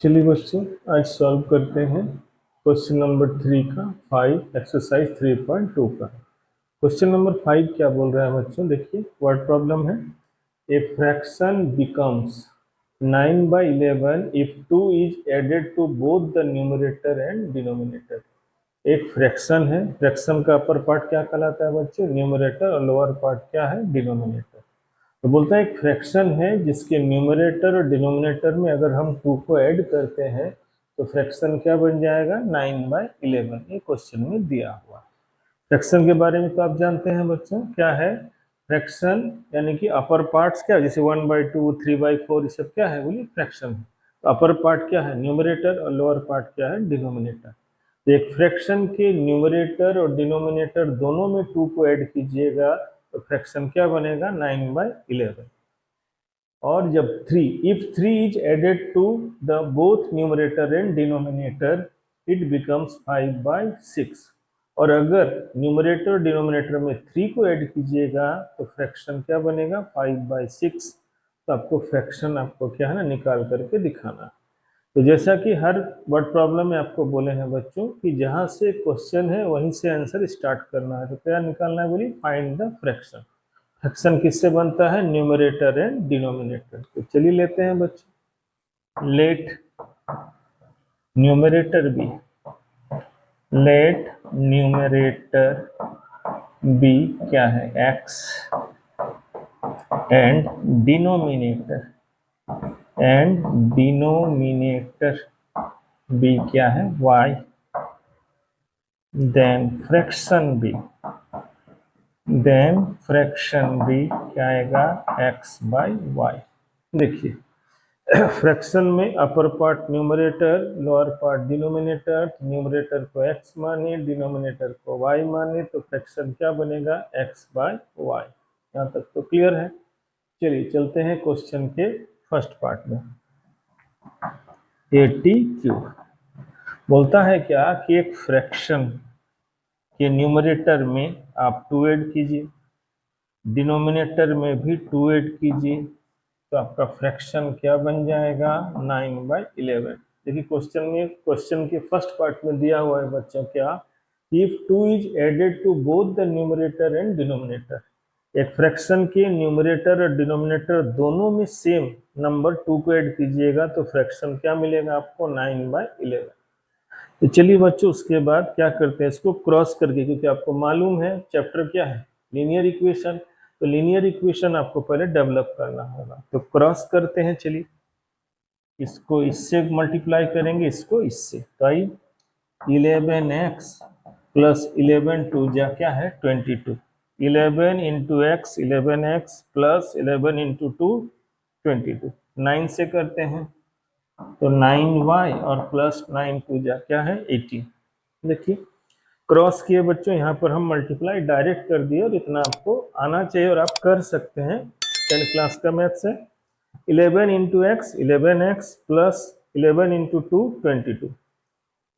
चलिए बच्चों, आज सॉल्व करते हैं क्वेश्चन नंबर 3 का 5 एक्सरसाइज 3.2 का। क्वेश्चन नंबर 5 क्या बोल रहा है बच्चों, देखिए वर्ड प्रॉब्लम है। A fraction becomes 9/11 if 2 is added to both the numerator and denominator. एक फ्रैक्शन है, फ्रैक्शन का अपर पार्ट क्या कहलाता है बच्चों, न्यूमरेटर, और लोअर पार्ट क्या है, डिनोमिनेटर। तो बोलता है एक फ्रैक्शन है जिसके न्यूमरेटर और डिनोमिनेटर में अगर हम 2 को ऐड करते हैं तो फ्रैक्शन क्या बन जाएगा, 9/11। ये क्वेश्चन में दिया हुआ। फ्रैक्शन के बारे में तो आप जानते हैं बच्चों, क्या है फ्रैक्शन, यानी कि अपर पार्ट्स क्या, जैसे 1/2, 3/4, ये सब क्या है, बोलिए फ्रैक्शन। तो अपर पार्ट क्या है, न्यूमरेटर, और लोअर पार्ट क्या है, डिनोमिनेटर। तो एक फ्रैक्शन के न्यूमरेटर और डिनोमिनेटर दोनों में 2 को ऐड कीजिएगा तो फ्रैक्शन क्या बनेगा, 9/11। और जब 3, if 3 is added to the both numerator and denominator it becomes 5/6। और अगर न्यूमरेटर और डिनोमिनेटर में 3 को ऐड कीजिएगा तो फ्रैक्शन क्या बनेगा, 5/6। तो आपको फ्रैक्शन आपको क्या है ना, निकाल करके दिखाना। तो जैसा कि हर वर्ड प्रॉब्लम में आपको बोले हैं बच्चों कि जहां से क्वेश्चन है वहीं से आंसर स्टार्ट करना है। तो क्या निकालना है, बोलिए फाइंड द फ्रैक्शन। फ्रैक्शन किससे बनता है, न्यूमरेटर एंड डिनोमिनेटर। तो चलिए लेते हैं बच्चों, let numerator be, let numerator be क्या है, एक्स, एंड डिनोमिनेटर बी क्या है, वाई। देन फ्रैक्शन बी क्या आएगा, x/y। देखिए फ्रैक्शन में upper part numerator, lower part denominator. Numerator को x माने, डिनोमिनेटर को y माने, तो फ्रैक्शन क्या बनेगा, x/y। यहाँ तक तो क्लियर है। चलिए चलते हैं क्वेश्चन के फर्स्ट पार्ट में। 80 बोलता है क्या कि एक फ्रैक्शन के न्यूमरेटर में आप 2 ऐड कीजिए, डिनोमिनेटर में भी 2 ऐड कीजिए, तो आपका फ्रैक्शन क्या बन जाएगा, 9/11। देखिए क्वेश्चन के फर्स्ट पार्ट में दिया हुआ है बच्चों क्या, if 2 is added to both the numerator and denominator. एक फ्रैक्शन के न्यूमरेटर और डिनोमिनेटर दोनों में सेम नंबर 2 को ऐड कीजिएगा तो फ्रैक्शन क्या मिलेगा आपको, 9/11। तो चलिए बच्चों उसके बाद क्या करते हैं, इसको क्रॉस करके, क्योंकि आपको मालूम है चैप्टर क्या है, लीनियर इक्वेशन। तो लीनियर इक्वेशन आपको पहले डेवलप करना होगा। तो क्रॉस करते हैं, चलिए इसको इससे मल्टीप्लाई करेंगे, इसको इससे। तो आई 11x प्लस 11 2 जा क्या है, 22। 11 into x 11x plus 11 into 2 22। 9 से करते हैं तो 9y और प्लस 9 2 जा क्या है, 18। देखिए क्रॉस किए बच्चों, यहाँ पर हम मल्टीप्लाई डायरेक्ट कर दिए, और इतना आपको आना चाहिए और आप कर सकते हैं। 10th क्लास का मैथ्स है। 11 into x 11x plus 11 into 2 22,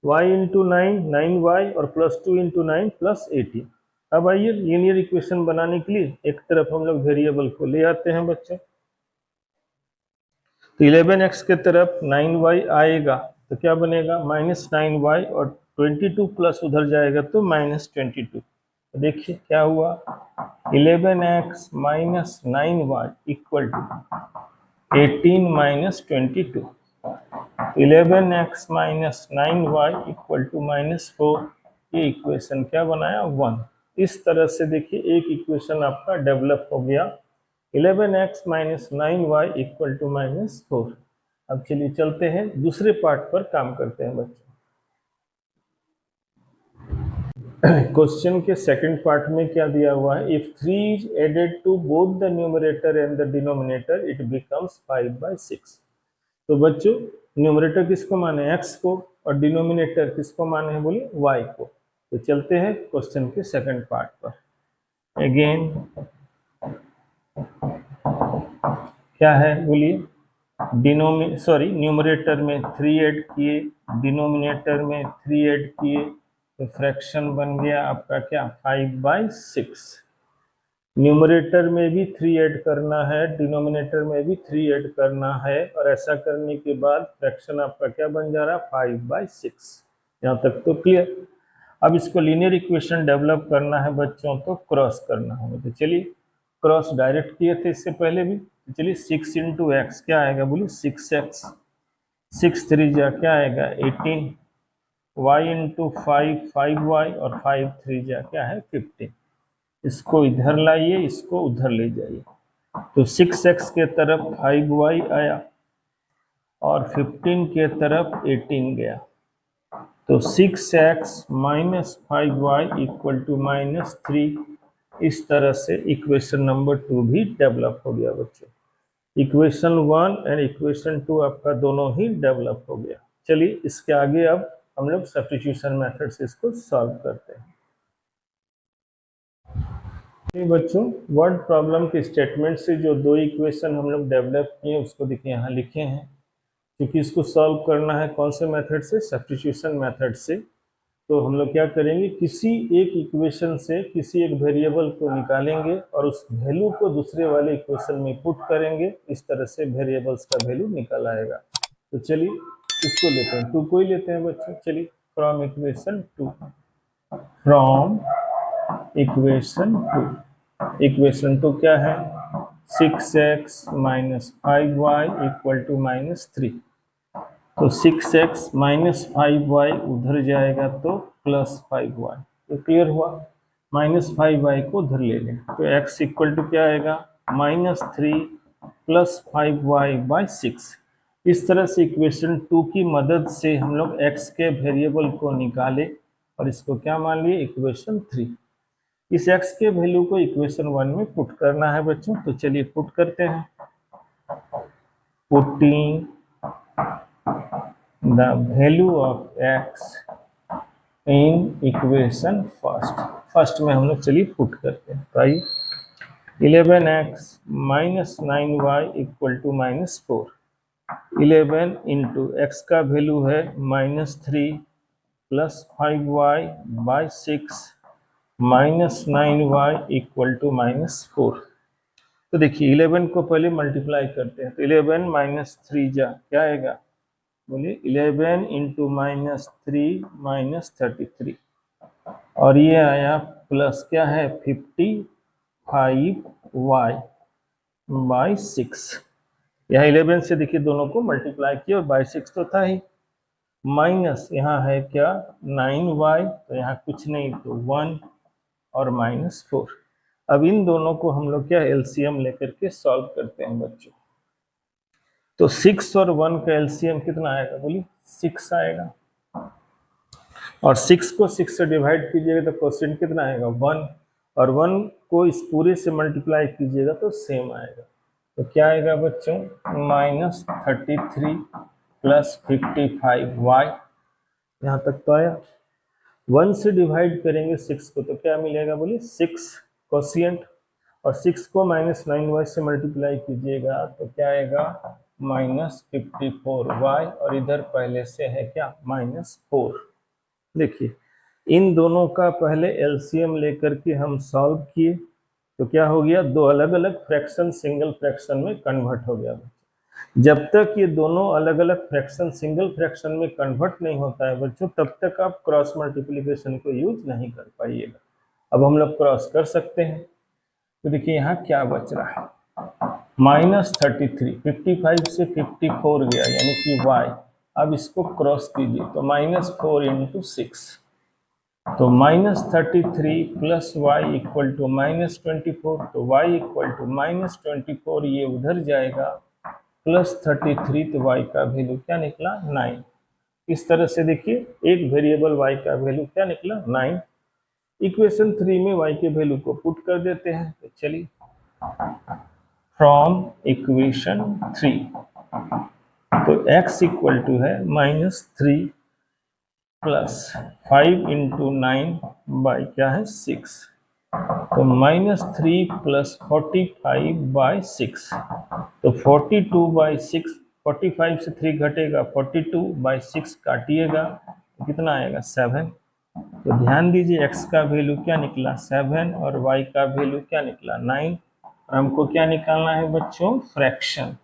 y into 9 9y और प्लस 2 इंटू 9 प्लस 18। अब आइए लीनियर इक्वेशन बनाने के लिए एक तरफ हम लोग वेरिएबल को ले आते हैं बच्चों। तो 11x के तरफ 9y आएगा तो क्या बनेगा, -9y, और 22 प्लस उधर जाएगा तो -22। तो देखिए क्या हुआ, 11x minus 9y equal to 18 minus 22। 11x minus 9y equal to -4। ये इक्वेशन क्या बनाया, 1। इस तरह से देखिए एक इक्वेशन आपका डेवलप हो गया, 11x minus 9y equal to -4। अब चलिए चलते हैं दूसरे पार्ट पर काम करते हैं बच्चों। क्वेश्चन के सेकंड पार्ट में क्या दिया हुआ है, if 3 is added to both the numerator and the denominator it becomes 5/6। तो बच्चों न्यूमरेटर किसको माने, x को, और डिनोमिनेटर किसको माने हैं, बोलिए y को। तो चलते हैं क्वेश्चन के सेकंड पार्ट पर। अगेन क्या है, बोलिए न्यूमरेटर में 3 ऐड किए, डिनोमिनेटर में 3 ऐड किए, तो फ्रैक्शन बन गया आपका क्या, 5/6। न्यूमरेटर में भी 3 ऐड करना है, डिनोमिनेटर में भी 3 ऐड करना है, और ऐसा करने के बाद फ्रैक्शन आपका क्या बन जा रहा है, 5/6। यहाँ तक तो क्लियर। अब इसको लीनियर इक्वेशन डेवलप करना है बच्चों, तो क्रॉस करना होगा। तो चलिए क्रॉस डायरेक्ट किए थे इससे पहले भी। तो चलिए 6 इंटू एक्स क्या आएगा, बोलिए 6x, 6 3 जा क्या आएगा 18, y इंटू 5 5y, और 5 3 जा क्या है 15। इसको इधर लाइए, इसको उधर ले जाइए। तो 6x के तरफ 5y आया और 15 के तरफ 18 गया। तो 6x minus 5y equal to -3। इस तरह से इक्वेशन नंबर 2 भी डेवलप हो गया बच्चों। इक्वेशन 1 एंड इक्वेशन 2 आपका दोनों ही डेवलप हो गया। चलिए इसके आगे अब हम लोग सब्स्टिट्यूशन मेथड से इसको सॉल्व करते हैं। बच्चों वर्ड प्रॉब्लम के स्टेटमेंट से जो दो इक्वेशन हम लोग डेवलप किए उसको देखिए यहाँ लिखे हैं। क्योंकि इसको सॉल्व करना है कौन से मेथड से, सब्स्टिट्यूशन मेथड से। तो हम लोग क्या करेंगे, किसी एक इक्वेशन से किसी एक वेरिएबल को निकालेंगे और उस वैल्यू को दूसरे वाले इक्वेशन में पुट करेंगे। इस तरह से वेरिएबल्स का वैल्यू निकल आएगा। तो चलिए इसको लेते हैं, 2 को ही लेते हैं बच्चों। चलिए from equation 2, from equation 2, equation 2 क्या है, 6x minus 5y equal to -3। तो 6x माइनस 5y उधर जाएगा तो +5y। तो क्लियर हुआ, -5y को उधर ले लें तो x इक्वल टू क्या आएगा, -3 + 5y/6। इस तरह से इक्वेशन 2 की मदद से हम लोग x के वेरिएबल को निकाले और इसको क्या मान लिए, इक्वेशन 3। इस x के वैल्यू को इक्वेशन 1 में पुट करना है बच्चों। तो चलिए पुट करते हैं। Putting the value of x in equation first में हम लोग चलिए पुट करते हैं। तो आइए 11x minus 9y equal to -4। 11 into x का वैल्यू है -3 + 5y/6 -9y इक्वल टू -4। तो देखिए 11 को पहले मल्टीप्लाई करते हैं। तो 11 माइनस 3 जा क्या आएगा, बोलिए 11 इंटू -3 -33, और ये आया प्लस क्या है 55y/6। यहाँ 11 से देखिए दोनों को मल्टीप्लाई किया और बाई 6 तो था ही, माइनस यहाँ है क्या 9y, तो यहाँ कुछ नहीं तो 1 और -4। अब इन दोनों को हम लोग क्या एलसीएम लेकर के सॉल्व करते हैं बच्चों। तो 6 और 1 का एलसीएम कितना आएगा, बोलिए 6 आएगा, और 6 को 6 से डिवाइड कीजिएगा तो क्वेश्चन कितना आएगा 1, और 1 को इस पूरे से मल्टीप्लाई कीजिएगा तो सेम आएगा। तो क्या आएगा बच्चों, -33 + 55y। यहाँ तक तो आया। 1 से डिवाइड करेंगे 6 को तो क्या मिलेगा, बोलिए 6 कोशिएंट, और 6 को -9y से मल्टीप्लाई कीजिएगा तो क्या आएगा -54y, और इधर पहले से है क्या -4। देखिए इन दोनों का पहले एलसीएम लेकर के हम सॉल्व किए तो क्या हो गया, दो अलग अलग फ्रैक्शन सिंगल फ्रैक्शन में कन्वर्ट हो गया। जब तक ये दोनों अलग अलग फ्रैक्शन सिंगल फ्रैक्शन में कन्वर्ट नहीं होता है बच्चों, तब तक आप क्रॉस मल्टीप्लिकेशन को यूज नहीं कर पाइएगा। अब हम लोग क्रॉस कर सकते हैं। तो देखिए यहाँ क्या बच रहा है, -33, 55 से 54 गया यानी कि y। अब इसको क्रॉस कीजिए तो -4 × 6, तो -33 + y इक्वल टू -24, तो y इक्वल टू -24, ये उधर जाएगा +33, तो y का वैल्यू क्या निकला 9। इस तरह से देखिए एक वेरिएबल y का वैल्यू क्या निकला 9। इक्वेशन 3 में y के वैल्यू को पुट कर देते हैं। तो चलिए फ्रॉम इक्वेशन 3, तो x इक्वल टू है -3 + 5 × 9 क्या है 6, तो -3 + 45/6, तो 42/6, 45 से 3 घटेगा, 42/6 काटिएगा तो कितना आएगा 7। तो ध्यान दीजिए x का वैल्यू क्या निकला 7 और y का वैल्यू क्या निकला 9। और हमको क्या निकालना है बच्चों, फ्रैक्शन।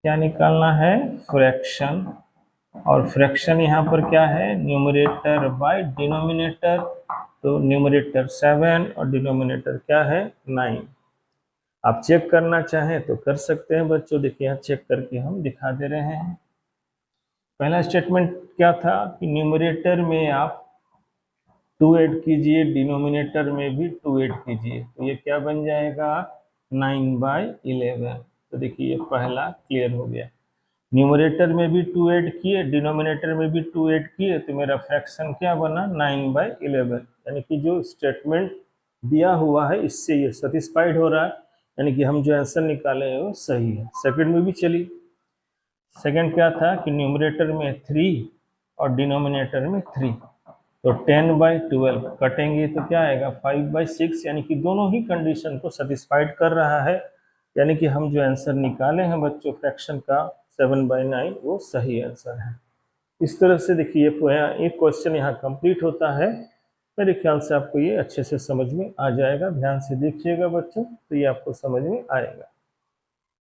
क्या निकालना है, फ्रैक्शन। और फ्रैक्शन यहाँ पर क्या है, न्यूमरेटर बाय डिनोमिनेटर। तो न्यूमरेटर 7 और डिनोमिनेटर क्या है 9। आप चेक करना चाहें तो कर सकते हैं बच्चों, देखिए यहाँ चेक करके हम दिखा दे रहे हैं। पहला स्टेटमेंट क्या था कि न्यूमरेटर में आप 2 ऐड कीजिए, डिनोमिनेटर में भी 2 ऐड कीजिए, तो ये क्या बन जाएगा 9/11। तो देखिए ये पहला क्लियर हो गया। न्यूमरेटर में भी 2 ऐड किए, डिनोमिनेटर में भी 2 ऐड किए, तो मेरा फ्रैक्शन क्या बना 9/11। यानी कि जो स्टेटमेंट दिया हुआ है इससे ये सेटिस्फाइड हो रहा है, यानी कि हम जो आंसर निकाले हैं वो सही है। सेकंड में भी चली। सेकंड क्या था कि न्यूमरेटर में 3 और डिनोमिनेटर में 3, तो 10/12 कटेंगे तो क्या आएगा 5/6, यानी कि दोनों ही कंडीशन को सेटिस्फाइड कर रहा है। यानी कि हम जो आंसर निकाले हैं बच्चों फ्रैक्शन का 7/9 वो सही आंसर है। इस तरह से देखिए एक क्वेश्चन यहाँ कंप्लीट होता है। मेरे ख्याल से आपको ये अच्छे से समझ में आ जाएगा। ध्यान से देखिएगा बच्चों, तो ये आपको समझ में आएगा।